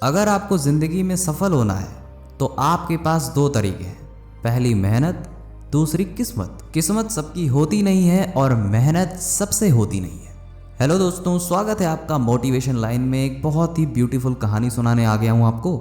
अगर आपको ज़िंदगी में सफल होना है तो आपके पास दो तरीके हैं। पहली मेहनत, दूसरी किस्मत। किस्मत सबकी होती नहीं है और मेहनत सबसे होती नहीं है। हेलो दोस्तों, स्वागत है आपका मोटिवेशन लाइन में। एक बहुत ही ब्यूटीफुल कहानी सुनाने आ गया हूँ आपको,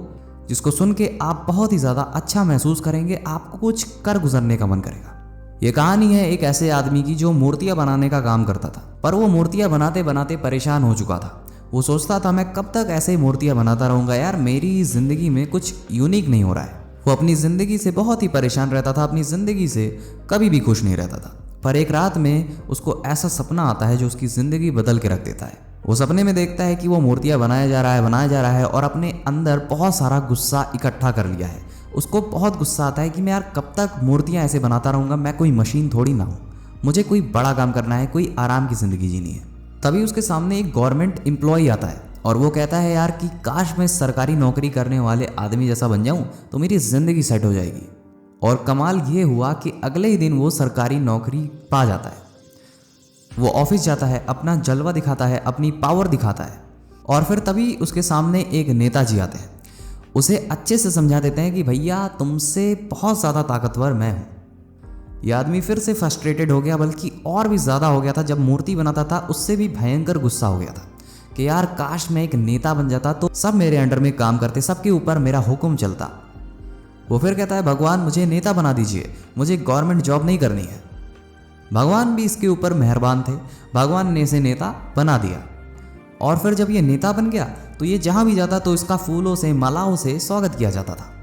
जिसको सुन के आप बहुत ही ज़्यादा अच्छा महसूस करेंगे। आपको कुछ कर गुजरने का मन करेगा। ये कहानी है एक ऐसे आदमी की जो मूर्तियाँ बनाने का काम करता था, पर वो मूर्तियाँ बनाते बनाते परेशान हो चुका था। वो सोचता था, मैं कब तक ऐसे मूर्तियाँ बनाता रहूँगा यार, मेरी ज़िंदगी में कुछ यूनिक नहीं हो रहा है। वो अपनी ज़िंदगी से बहुत ही परेशान रहता था, अपनी ज़िंदगी से कभी भी खुश नहीं रहता था। पर एक रात में उसको ऐसा सपना आता है जो उसकी ज़िंदगी बदल के रख देता है। वो सपने में देखता है कि वो मूर्तियाँ बनाया जा रहा है और अपने अंदर बहुत सारा गुस्सा इकट्ठा कर लिया है। उसको बहुत गुस्सा आता है कि मैं यार कब तक मूर्तियाँ ऐसे बनाता रहूँगा, मैं कोई मशीन थोड़ी ना हूँ, मुझे कोई बड़ा काम करना है, कोई आराम की ज़िंदगी जीनी है। तभी उसके सामने एक गवर्नमेंट एम्प्लॉय आता है और वो कहता है, यार कि काश मैं सरकारी नौकरी करने वाले आदमी जैसा बन जाऊं तो मेरी ज़िंदगी सेट हो जाएगी। और कमाल ये हुआ कि अगले ही दिन वो सरकारी नौकरी पा जाता है। वो ऑफिस जाता है, अपना जलवा दिखाता है, अपनी पावर दिखाता है। और फिर तभी उसके सामने एक नेताजी आते हैं, उसे अच्छे से समझा देते हैं कि भैया तुमसे बहुत ज़्यादा ताकतवर मैं हूँ। यह आदमी फिर से फ्रस्ट्रेटेड हो गया, बल्कि और भी ज़्यादा हो गया था। जब मूर्ति बनाता था उससे भी भयंकर गुस्सा हो गया था कि यार काश मैं एक नेता बन जाता तो सब मेरे अंडर में काम करते, सबके ऊपर मेरा हुक्म चलता। वो फिर कहता है, भगवान मुझे नेता बना दीजिए, मुझे गवर्नमेंट जॉब नहीं करनी है। भगवान भी इसके ऊपर मेहरबान थे, भगवान ने इसे नेता बना दिया। और फिर जब ये नेता बन गया तो ये जहाँ भी जाता तो इसका फूलों से मालाओं से स्वागत किया जाता था।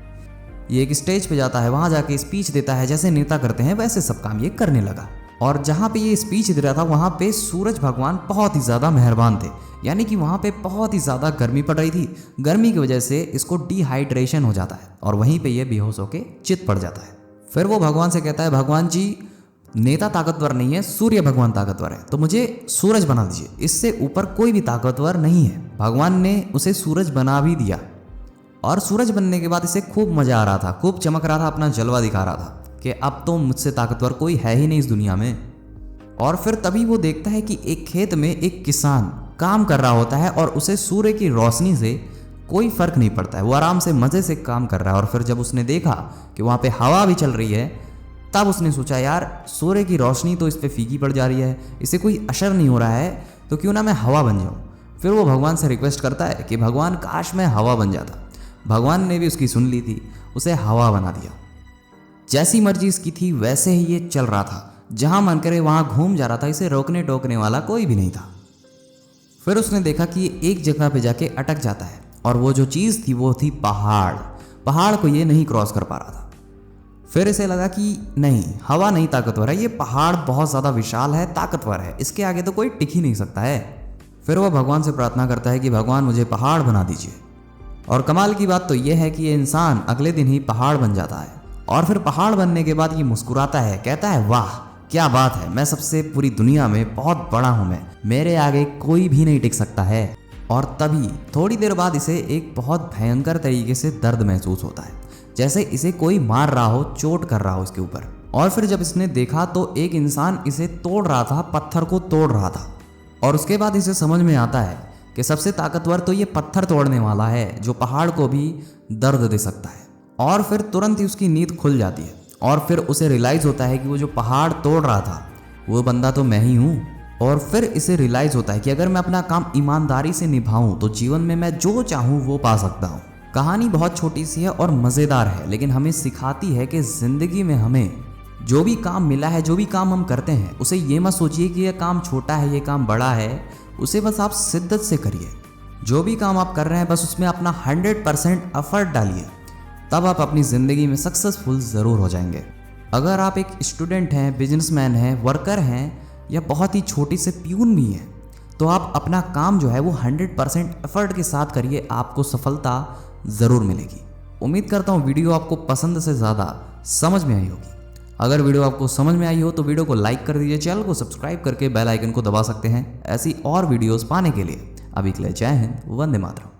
ये एक स्टेज पे जाता है, वहाँ जाके स्पीच देता है, जैसे नेता करते हैं वैसे सब काम ये करने लगा। और जहाँ पे ये स्पीच दे रहा था वहाँ पे सूरज भगवान बहुत ही ज़्यादा मेहरबान थे, यानी कि वहाँ पे बहुत ही ज़्यादा गर्मी पड़ रही थी। गर्मी की वजह से इसको डिहाइड्रेशन हो जाता है और वहीं पे ये बेहोश होके चित पड़ जाता है। फिर वो भगवान से कहता है, भगवान जी नेता ताकतवर नहीं है, सूर्य भगवान ताकतवर है, तो मुझे सूरज बना दीजिए, इससे ऊपर कोई भी ताकतवर नहीं है। भगवान ने उसे सूरज बना भी दिया और सूरज बनने के बाद इसे खूब मज़ा आ रहा था, खूब चमक रहा था, अपना जलवा दिखा रहा था कि अब तो मुझसे ताकतवर कोई है ही नहीं इस दुनिया में। और फिर तभी वो देखता है कि एक खेत में एक किसान काम कर रहा होता है और उसे सूर्य की रोशनी से कोई फ़र्क नहीं पड़ता है, वो आराम से मज़े से काम कर रहा है। और फिर जब उसने देखा कि वहाँ पे हवा भी चल रही है, तब उसने सोचा, यार सूर्य की रोशनी तो इस पर फीकी पड़ जा रही है, इसे कोई असर नहीं हो रहा है, तो क्यों ना मैं हवा बन जाऊँ। फिर वो भगवान से रिक्वेस्ट करता है कि भगवान काश मैं हवा बन जाता। भगवान ने भी उसकी सुन ली थी, उसे हवा बना दिया। जैसी मर्जी इसकी थी वैसे ही ये चल रहा था, जहां मन करे वहां घूम जा रहा था, इसे रोकने टोकने वाला कोई भी नहीं था। फिर उसने देखा कि ये एक जगह पे जाके अटक जाता है और वो जो चीज़ थी वो थी पहाड़। पहाड़ को ये नहीं क्रॉस कर पा रहा था। फिर इसे लगा कि नहीं, हवा नहीं ताकतवर है, ये पहाड़ बहुत ज़्यादा विशाल है, ताकतवर है, इसके आगे तो कोई टिक ही नहीं सकता है। फिर वह भगवान से प्रार्थना करता है कि भगवान मुझे पहाड़ बना दीजिए। और कमाल की बात तो यह है कि ये इंसान अगले दिन ही पहाड़ बन जाता है। और फिर पहाड़ बनने के बाद ये मुस्कुराता है, कहता है, वाह क्या बात है, मैं सबसे पूरी दुनिया में बहुत बड़ा हूँ, मैं मेरे आगे कोई भी नहीं टिक सकता है। और तभी थोड़ी देर बाद इसे एक बहुत भयंकर तरीके से दर्द महसूस होता है, जैसे इसे कोई मार रहा हो, चोट कर रहा हो इसके ऊपर। और फिर जब इसने देखा तो एक इंसान इसे तोड़ रहा था, पत्थर को तोड़ रहा था। और उसके बाद इसे समझ में आता है कि सबसे ताकतवर तो ये पत्थर तोड़ने वाला है, जो पहाड़ को भी दर्द दे सकता है। और फिर तुरंत ही उसकी नींद खुल जाती है और फिर उसे रियलाइज़ होता है कि वो जो पहाड़ तोड़ रहा था वो बंदा तो मैं ही हूँ। और फिर इसे रियलाइज़ होता है कि अगर मैं अपना काम ईमानदारी से निभाऊँ तो जीवन में मैं जो चाहूँ वो पा सकता हूँ। कहानी बहुत छोटी सी है और मज़ेदार है, लेकिन हमें सिखाती है कि ज़िंदगी में हमें जो भी काम मिला है, जो भी काम हम करते हैं, उसे ये मत सोचिए कि यह काम छोटा है, ये काम बड़ा है, उसे बस आप शिद्दत से करिए। जो भी काम आप कर रहे हैं बस उसमें अपना 100% एफर्ट डालिए, तब आप अपनी ज़िंदगी में सक्सेसफुल ज़रूर हो जाएंगे। अगर आप एक स्टूडेंट हैं, बिजनेसमैन हैं, वर्कर हैं या बहुत ही छोटी से प्यून भी हैं, तो आप अपना काम जो है वो 100% एफर्ट के साथ करिए, आपको सफलता ज़रूर मिलेगी। उम्मीद करता हूँ वीडियो आपको पसंद से ज़्यादा समझ में आई होगी। अगर वीडियो आपको समझ में आई हो तो वीडियो को लाइक कर दीजिए, चैनल को सब्सक्राइब करके बेल आइकन को दबा सकते हैं ऐसी और वीडियोस पाने के लिए। अभी के लिए जय हिंद, वंदे मातरम।